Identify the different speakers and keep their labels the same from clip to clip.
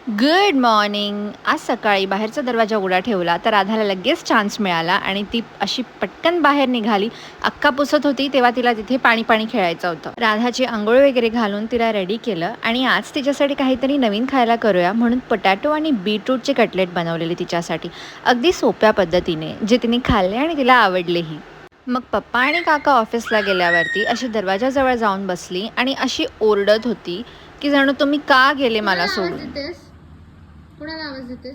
Speaker 1: Good morning. आज सकाळी बाहेरचा दरवाजा उघडा ठेवला तर राधाला लगेच चान्स मिळाला आणि ती अशी पटकन बाहेर निघाली. अक्का पुसत होती तेव्हा तिला तिथे पाणी पाणी खेळायचं होतं. राधाची आंघोळ वगैरे घालून तिला रेडी केलं आणि आज तिच्यासाठी काहीतरी नवीन खायला करूया म्हणून पोटॅटो आणि बीटरूटचे कटलेट बनवलेले तिच्यासाठी, अगदी सोप्या पद्धतीने, जे तिने खाल्ले आणि तिला आवडलेही. मग पप्पा आणि काका ऑफिसला गेल्यावरती अशी दरवाजाजवळ जाऊन बसली आणि अशी ओरडत होती की जणू तुम्ही का गेले मला सोडून.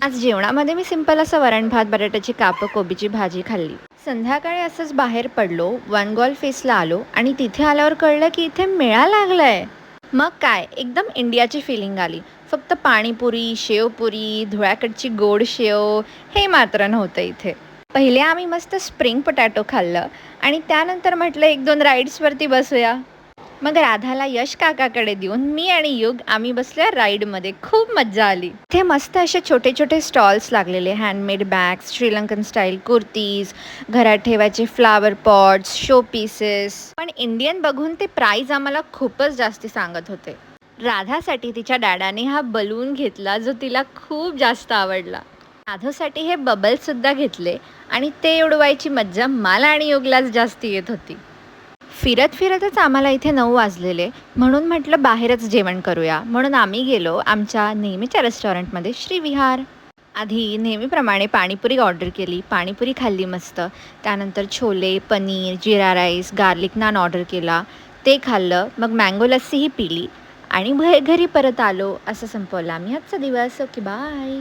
Speaker 1: आज जेवणामध्ये मी सिंपल असं वरण भात, बटाट्याची कापं, कोबीची भाजी खाल्ली. संध्याकाळी असंच बाहेर पडलो, वन गॉल फेसला आलो आणि तिथे आल्यावर कळलं की इथे मेळा लागलाय. मग काय, एकदम इंडियाची फिलिंग आली. फक्त पाणीपुरी, शेवपुरी, धुळ्याकडची गोड शेव हे मात्र नव्हतं इथे. पहिले आम्ही मस्त स्प्रिंग पोटॅटो खाल्लं आणि त्यानंतर म्हटलं 1-2 राईड्सवरती बसूया. मग राधाला यश काकाकडे देऊन मी आणि युग आम्ही बसल्या राईडमध्ये. खूप मज्जा आली. इथे मस्त असे छोटे छोटे स्टॉल्स लागलेले, handmade bags, Sri Lankan style kurtis, घरात ठेवायचे फ्लावर पॉट्स, शो पीसेस. पण इंडियन बघून ते प्राईज आम्हाला खूपच जास्ती सांगत होते. राधासाठी तिच्या डॅडाने हा बलून घेतला जो तिला खूप जास्त आवडला. राधासाठी हे बबल्ससुद्धा घेतले आणि ते उडवायची मज्जा मला आणि युगलाच जास्ती येत होती. फिरत फिरतच आम्हाला इथे 9 वाजलेले म्हणून म्हटलं बाहेरच जेवण करूया. म्हणून आम्ही गेलो आमच्या नेहमीच्या रेस्टॉरंटमध्ये, श्रीविहार. आधी नेहमीप्रमाणे पाणीपुरी ऑर्डर केली. पाणीपुरी खाल्ली मस्त. त्यानंतर छोले, पनीर, जिरा राईस, गार्लिक नान ऑर्डर केला. ते खाल्लं. मग मँगो लस्सीही पिली आणि घरी परत आलो. असं संपवलं आम्ही आजचा दिवस. Okay, bye.